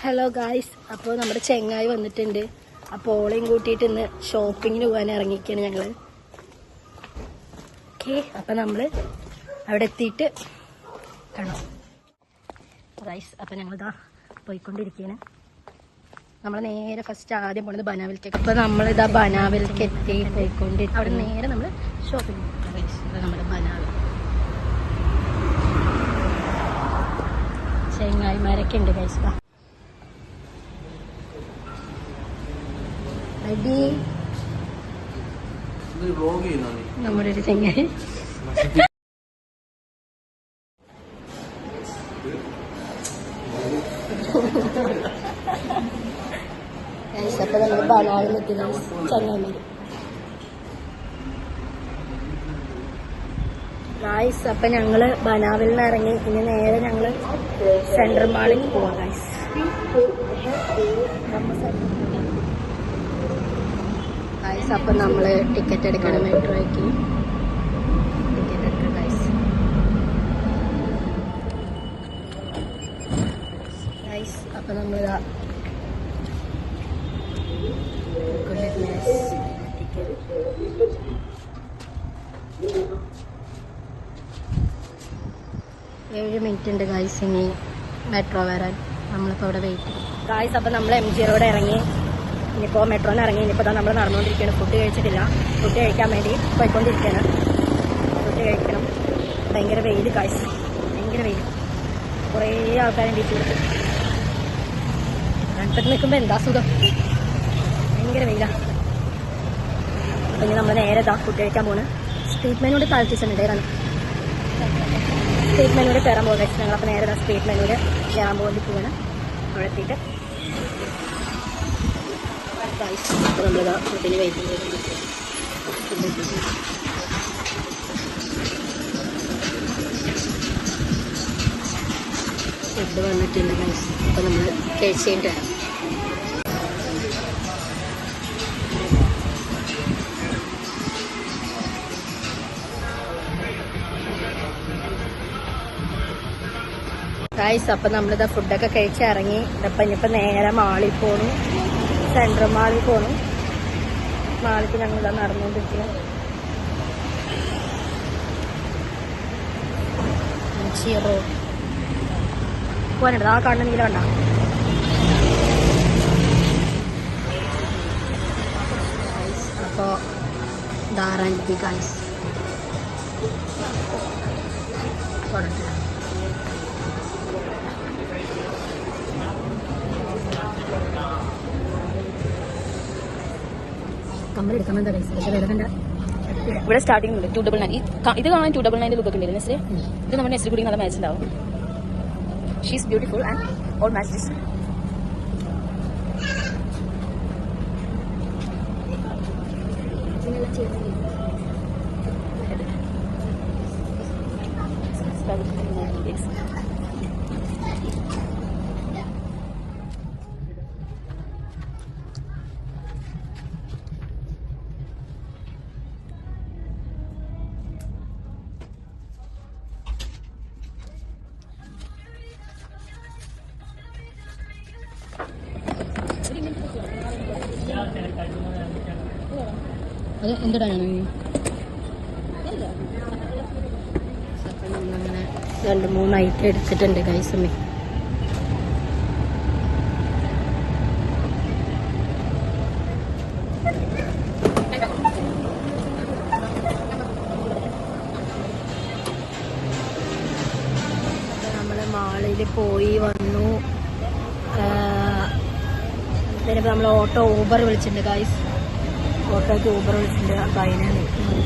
Hello guys, അപ്പോൾ നമ്മുടെ ചെങ്ങായി വന്നിട്ടുണ്ട്. അപ്പോൾ ഓളെയും കൂട്ടിയിട്ട് ഇന്ന് ഷോപ്പിങ്ങിന് പോകാൻ ഇറങ്ങിയിരിക്കുകയാണ് ഞങ്ങൾ. ഓക്കെ, അപ്പം നമ്മൾ അവിടെ എത്തിയിട്ട് കാണാം ഗായ്സ്. അപ്പം ഞങ്ങളിതാ പോയിക്കൊണ്ടിരിക്കുകയാണ്. നമ്മൾ നേരെ ഫസ്റ്റ് ആദ്യം പോണത് ബനാവിലേക്ക്. അപ്പോൾ നമ്മളിതാ ബനാവിലേക്ക് എത്തി പോയിക്കൊണ്ടിരിക്കും. അവിടെ നേരെ നമ്മൾ ഷോപ്പിംഗ് ഗായ്സ്. നമ്മുടെ ബനാവിൽ ചെങ്ങായിമാരൊക്കെ ഉണ്ട് ഗൈസ്. നമ്മുടെ ഒരു ചെങ്ങായി അപ്പൊ നമ്മൾ ബനാവിൽ നിൽക്കുന്ന ചെങ്ങായിമാര് ഗായ്സ്. അപ്പൊ ഞങ്ങള് ബനാവിൽ നിന്ന് ഇറങ്ങി ഇനി നേരെ ഞങ്ങള് സെൻട്രൽ മാളിൽ പോവാം ഗായ്സ്. ഗായ്സ് അപ്പൊ നമ്മള് ടിക്കറ്റ് എടുക്കണം മെട്രോയ്ക്ക്. ടിക്കറ്റ് എടുക്കണം ഗായ്സ്. ഗായ്സ് അപ്പൊ നമ്മളിതാ ടിക്കറ്റ് 7 മിനിറ്റ് ഉണ്ട് ഗായ്സ് ഇനി മെട്രോ വരാൻ. നമ്മളിപ്പോൾ ഇവിടെ വെയിറ്റ് ചെയ്യും ഗായ്സ്. അപ്പോൾ നമ്മൾ MG റോഡ് ഇറങ്ങി, ഇനിയിപ്പോൾ മെട്രോന്ന് ഇറങ്ങി. ഇനിയിപ്പോൾ നമ്മൾ നടന്നുകൊണ്ടിരിക്കുകയാണ്. ഫുഡ് കഴിച്ചിട്ടില്ല, ഫുഡ് കഴിക്കാൻ വേണ്ടി പോയിക്കൊണ്ടിരിക്കുകയാണ്. ഫുഡ് കഴിക്കണം. ഭയങ്കര വെയിൽ ഗായ്സ്, ഭയങ്കര വെയിൽ. കുറേ ആൾക്കാരുണ്ട് ഈ ചൂടത്ത്. തണുപ്പത്ത് നിൽക്കുമ്പോൾ എന്താ സുഖം, ഭയങ്കര വെയിലാണ്. അപ്പോൾ ഇനി നമ്മൾ നേരെ ഫുഡ് കഴിക്കാൻ പോകുന്നത്. സ്ട്രീറ്റ് മെനുവിൻ്റെ താല്പര്യമുണ്ട്. സ്ട്രീറ്റ് മെനുവിൽ കയറാൻ പോകുക. ഞങ്ങളപ്പോൾ നേരെ സ്ട്രീറ്റ് മെനുവിൽ കയറാൻ വേണ്ടി പോവാണ്. അവിടെ എത്തിയിട്ട് അപ്പോൾ നമ്മളിതാ ഫുഡിന് വെയിറ്റ് ചെയ്ത് ഫുഡ് വന്നിട്ടുണ്ട് ഗൈസ്. അപ്പോൾ നമ്മൾ കഴിച്ചിട്ട് വരാം. ഗായ്സ് അപ്പം നമ്മളിതാ ഫുഡൊക്കെ കഴിച്ച് ഇറങ്ങി. അപ്പം ഇനിയിപ്പോൾ നേരെ മാളിൽ പോകണം, സെൻട്രൽ മാളിൽ പോകണം. മാളിക്ക് ഞങ്ങളിതാ നടന്നുകൊണ്ടിരിക്കണം. റോഡ് പോകാനുണ്ട്. ആ കാണുന്ന നീല കണ്ട. അപ്പോൾ ധാരാളം ഗായ്സ് കമ്മലെടുക്കാൻ എന്താ പൈസ വിലകണ്ട. ഇവിടെ സ്റ്റാർട്ടിംഗ് ഉണ്ട് 299. ഇത് കാണാൻ 299 ലുക്കൊക്കെ ഉണ്ട് നെസ്രെ. ഇത് നമ്മുടെ നെസ്രി കൂടി നല്ല മാച്ച് ഉണ്ടാവും. She's beautiful and all matches. അത് എന്തിടാനാണ് അങ്ങനെ 2-3 ഐറ്റം എടുത്തിട്ടുണ്ട് ഗൈസമ്മ. നമ്മള് മാളിൽ പോയി വന്നു. ഇതിനിപ്പോൾ നമ്മൾ ഊബർ വിളിച്ചിട്ടുണ്ട് ഗൈസ്. ഓട്ടോയ്ക്ക് ഊബർ വിളിച്ചിട്ടുണ്ട്. അപ്പോൾ അതിനെ നിൽക്കുന്നു.